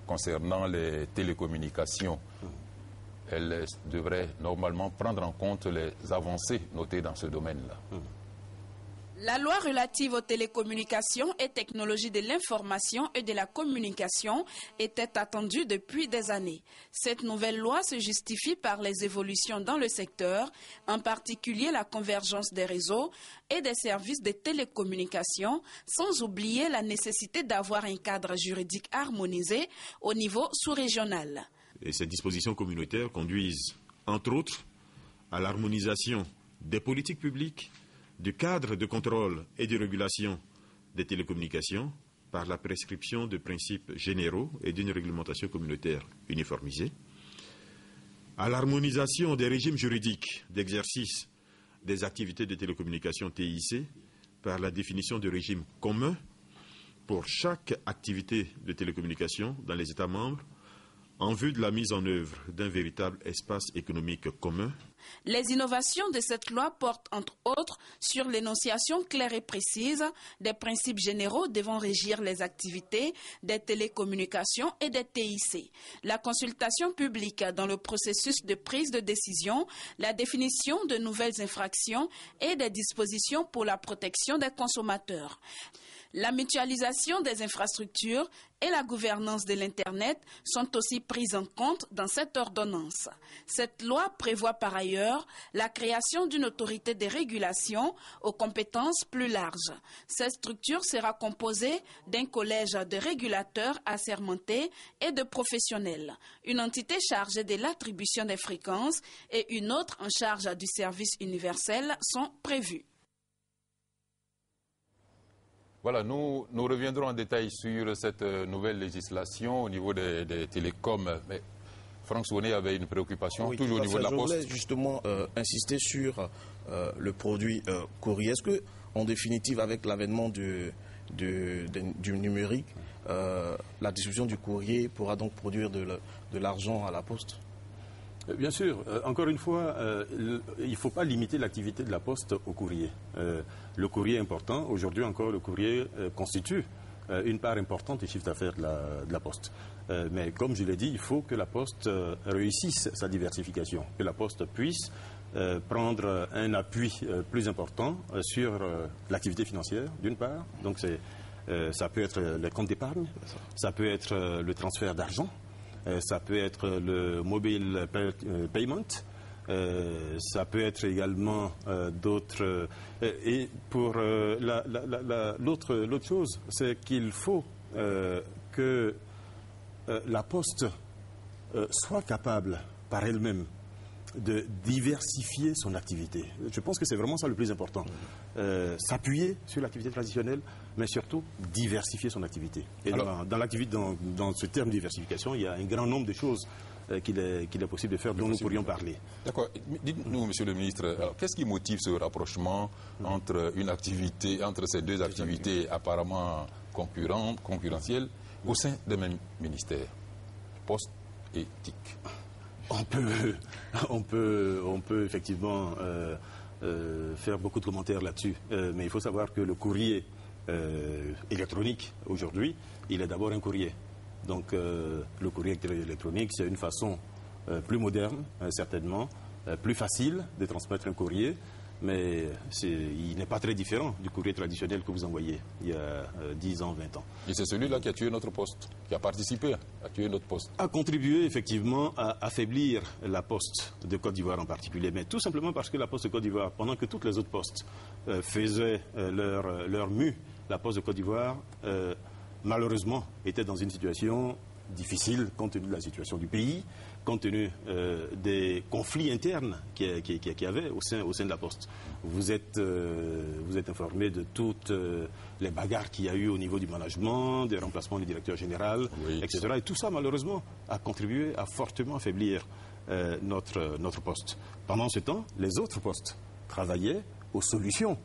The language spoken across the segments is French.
concernant les télécommunications. Elle devrait normalement prendre en compte les avancées notées dans ce domaine-là. La loi relative aux télécommunications et technologies de l'information et de la communication était attendue depuis des années. Cette nouvelle loi se justifie par les évolutions dans le secteur, en particulier la convergence des réseaux et des services de télécommunications, sans oublier la nécessité d'avoir un cadre juridique harmonisé au niveau sous-régional. Et ces dispositions communautaires conduisent, entre autres, à l'harmonisation des politiques publiques, du cadre de contrôle et de régulation des télécommunications par la prescription de principes généraux et d'une réglementation communautaire uniformisée, à l'harmonisation des régimes juridiques d'exercice des activités de télécommunications TIC par la définition de régimes communs pour chaque activité de télécommunication dans les États membres, en vue de la mise en œuvre d'un véritable espace économique commun. Les innovations de cette loi portent entre autres sur l'énonciation claire et précise des principes généraux devant régir les activités des télécommunications et des TIC, la consultation publique dans le processus de prise de décision, la définition de nouvelles infractions et des dispositions pour la protection des consommateurs. La mutualisation des infrastructures et la gouvernance de l'Internet sont aussi prises en compte dans cette ordonnance. Cette loi prévoit par ailleurs la création d'une autorité de régulation aux compétences plus larges. Cette structure sera composée d'un collège de régulateurs assermentés et de professionnels. Une entité chargée de l'attribution des fréquences et une autre en charge du service universel sont prévues. Voilà, nous reviendrons en détail sur cette nouvelle législation au niveau des télécoms. Mais Franck Souané avait une préoccupation, oui, toujours au niveau de la Poste. Je voulais justement insister sur le produit courrier. Est-ce que, en définitive, avec l'avènement du numérique, la distribution du courrier pourra donc produire de l'argent à la Poste ? Bien sûr. Encore une fois, il ne faut pas limiter l'activité de la Poste au courrier. Le courrier est important. Aujourd'hui encore, le courrier constitue une part importante du chiffre d'affaires de la Poste. Mais comme je l'ai dit, il faut que la Poste réussisse sa diversification, que la Poste puisse prendre un appui plus important sur l'activité financière, d'une part. Donc ça peut être les comptes d'épargne, ça peut être le transfert d'argent, ça peut être le mobile payment, ça peut être également d'autres. Et pour l'autre chose, c'est qu'il faut que la Poste soit capable par elle-même de diversifier son activité. Je pense que c'est vraiment ça le plus important. S'appuyer sur l'activité traditionnelle, mais surtout diversifier son activité. Et alors, dans ce terme diversification, il y a un grand nombre de choses qu'il est possible de faire, dont nous pourrions parler. D'accord. Dites-nous, Monsieur le Ministre, qu'est-ce qui motive ce rapprochement entre ces deux activités apparemment concurrentielles au sein des mêmes ministères, Poste et TIC? On peut effectivement faire beaucoup de commentaires là-dessus, mais il faut savoir que le courrier électronique aujourd'hui, il est d'abord un courrier. Donc le courrier électronique, c'est une façon plus moderne, certainement, plus facile de transmettre un courrier, mais il n'est pas très différent du courrier traditionnel que vous envoyez il y a 10 ans, 20 ans. Et c'est celui-là qui a tué notre poste, qui a participé à tuer notre poste. A contribué effectivement à affaiblir la Poste de Côte d'Ivoire en particulier, mais tout simplement parce que la Poste de Côte d'Ivoire, pendant que toutes les autres postes faisaient leur mue, la Poste de Côte d'Ivoire, malheureusement, était dans une situation difficile compte tenu de la situation du pays, compte tenu des conflits internes qu'il y avait au sein de la Poste. Vous êtes informé de toutes les bagarres qu'il y a eu au niveau du management, des remplacements du directeur général, oui, etc. Et tout ça, malheureusement, a contribué à fortement affaiblir notre poste. Pendant ce temps, les autres postes travaillaient aux solutions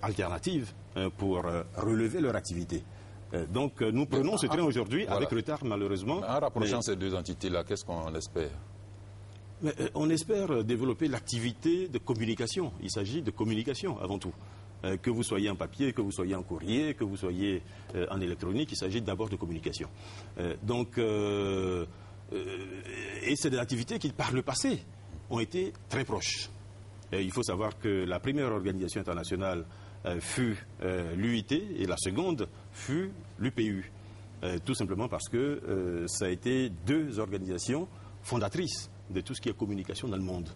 alternatives pour relever leur activité. Donc nous prenons ce train aujourd'hui avec retard malheureusement. En rapprochant ces deux entités-là, qu'est-ce qu'on espère? On espère développer l'activité de communication. Il s'agit de communication avant tout. Que vous soyez en papier, que vous soyez en courrier, que vous soyez en électronique, il s'agit d'abord de communication. Et c'est des activités qui, par le passé, ont été très proches. Et il faut savoir que la première organisation internationale fut l'UIT et la seconde fut l'UPU. Tout simplement parce que ça a été deux organisations fondatrices de tout ce qui est communication dans le monde.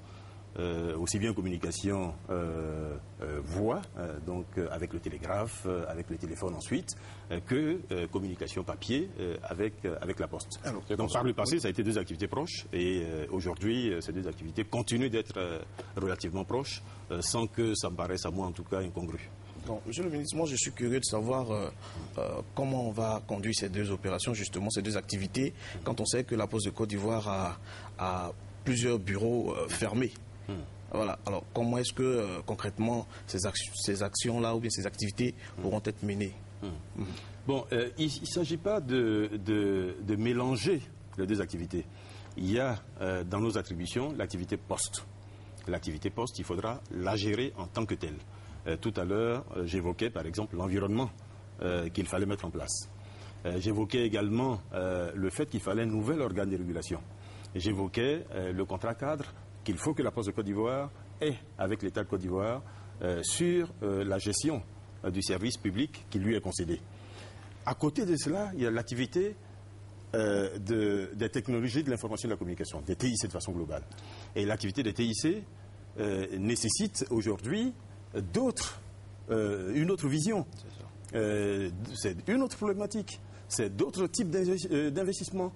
Aussi bien communication voix, donc avec le télégraphe, avec le téléphone ensuite, que communication papier avec la poste. Alors, donc par le passé, ça a été deux activités proches et aujourd'hui, ces deux activités continuent d'être relativement proches sans que ça me paraisse à moi en tout cas incongru. Donc, Monsieur le ministre, moi je suis curieux de savoir comment on va conduire ces deux opérations, justement ces deux activités, quand on sait que la Poste de Côte d'Ivoire a plusieurs bureaux fermés. Voilà. Alors, comment est-ce que concrètement ces actions-là ou bien ces activités pourront être menées? Bon, il ne s'agit pas de mélanger les deux activités. Il y a dans nos attributions l'activité poste. L'activité poste, il faudra la gérer en tant que telle. Tout à l'heure, j'évoquais par exemple l'environnement qu'il fallait mettre en place. J'évoquais également le fait qu'il fallait un nouvel organe de régulation. J'évoquais le contrat cadre qu'il faut que la Poste de Côte d'Ivoire ait avec l'État de Côte d'Ivoire sur la gestion du service public qui lui est concédé. À côté de cela, il y a l'activité des technologies de l'information et de la communication, des TIC de façon globale. Et l'activité des TIC nécessite aujourd'hui une autre vision. C'est une autre problématique, c'est d'autres types d'investissements,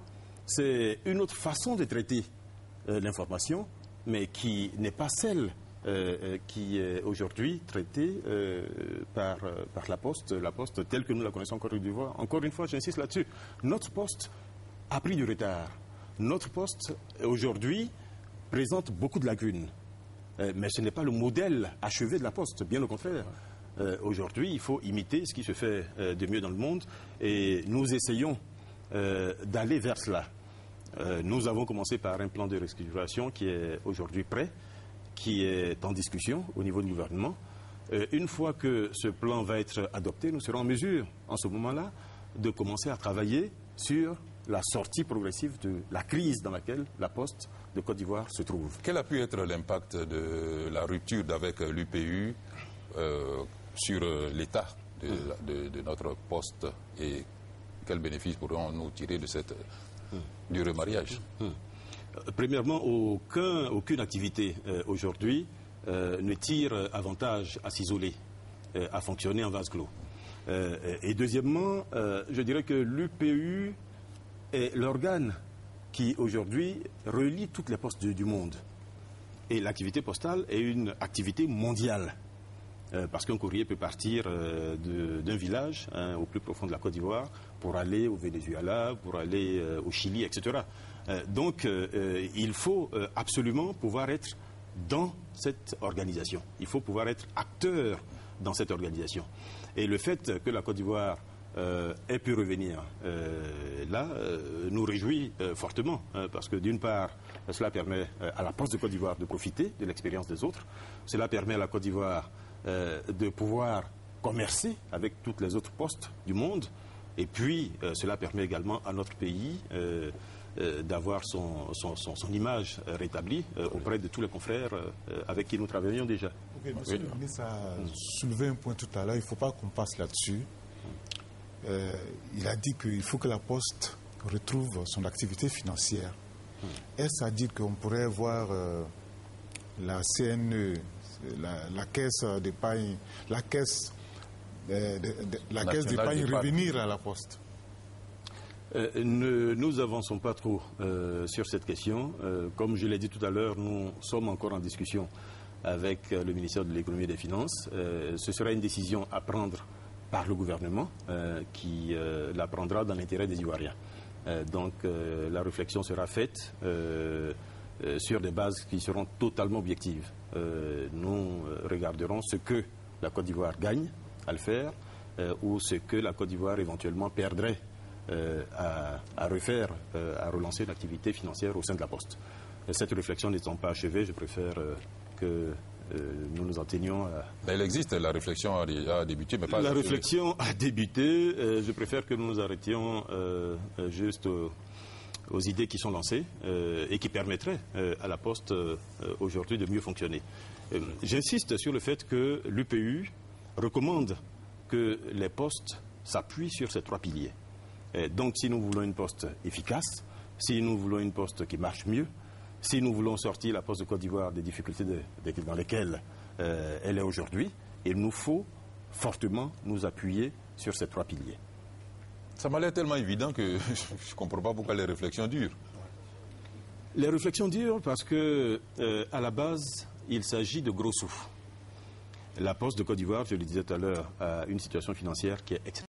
c'est une autre façon de traiter l'information, mais qui n'est pas celle qui est aujourd'hui traitée par la Poste telle que nous la connaissons en Côte d'Ivoire. Encore une fois, j'insiste là-dessus, notre Poste a pris du retard. Notre Poste, aujourd'hui, présente beaucoup de lacunes. Mais ce n'est pas le modèle achevé de la Poste, bien au contraire. Aujourd'hui, il faut imiter ce qui se fait de mieux dans le monde et nous essayons d'aller vers cela. Nous avons commencé par un plan de restructuration qui est aujourd'hui prêt, qui est en discussion au niveau du gouvernement. Une fois que ce plan va être adopté, nous serons en mesure, en ce moment-là, de commencer à travailler sur la sortie progressive de la crise dans laquelle la Poste de Côte d'Ivoire se trouve. Quel a pu être l'impact de la rupture avec l'UPU sur l'état de notre poste et quels bénéfices pourrons-nous tirer de du remariage? Premièrement, aucune activité aujourd'hui ne tire avantage à s'isoler, à fonctionner en vase clos. Et deuxièmement, je dirais que l'UPU est l'organe qui aujourd'hui relie toutes les postes du monde. Et l'activité postale est une activité mondiale. Parce qu'un courrier peut partir d'un village au plus profond de la Côte d'Ivoire pour aller au Venezuela, pour aller au Chili, etc. Donc il faut absolument pouvoir être dans cette organisation. Il faut pouvoir être acteur dans cette organisation. Et le fait que la Côte d'Ivoire ait pu revenir là nous réjouit fortement parce que d'une part cela permet à la Poste de Côte d'Ivoire de profiter de l'expérience des autres, cela permet à la Côte d'Ivoire de pouvoir commercer avec toutes les autres postes du monde et puis cela permet également à notre pays d'avoir son image rétablie auprès de tous les confrères avec qui nous travaillons déjà. Okay, monsieur le ministre a soulevé un point tout à l'heure, il ne faut pas qu'on passe là-dessus. Il a dit qu'il faut que la Poste retrouve son activité financière. Est-ce à dire qu'on pourrait voir la CNE, la caisse d'épargne, la caisse d'épargne revenir à la Poste? Nous n'avançons pas trop sur cette question. Comme je l'ai dit tout à l'heure, nous sommes encore en discussion avec le ministère de l'Économie et des Finances. Ce sera une décision à prendre par le gouvernement qui la prendra dans l'intérêt des Ivoiriens. Donc la réflexion sera faite sur des bases qui seront totalement objectives. Nous regarderons ce que la Côte d'Ivoire gagne à le faire ou ce que la Côte d'Ivoire éventuellement perdrait à refaire, à relancer l'activité financière au sein de la Poste. Cette réflexion n'étant pas achevée, je préfère que nous nous en tenions à... Mais il existe, la réflexion a débuté, mais pas... La réflexion a débuté. Je préfère que nous nous arrêtions juste aux idées qui sont lancées et qui permettraient à la Poste aujourd'hui de mieux fonctionner. J'insiste sur le fait que l'UPU recommande que les postes s'appuient sur ces 3 piliers. Donc si nous voulons une Poste efficace, si nous voulons une Poste qui marche mieux, si nous voulons sortir la Poste de Côte d'Ivoire des difficultés dans lesquelles elle est aujourd'hui, il nous faut fortement nous appuyer sur ces 3 piliers. Ça m'a l'air tellement évident que je ne comprends pas pourquoi les réflexions durent. Les réflexions durent parce que, à la base, il s'agit de gros sous. La Poste de Côte d'Ivoire, je le disais tout à l'heure, a une situation financière qui est extrêmement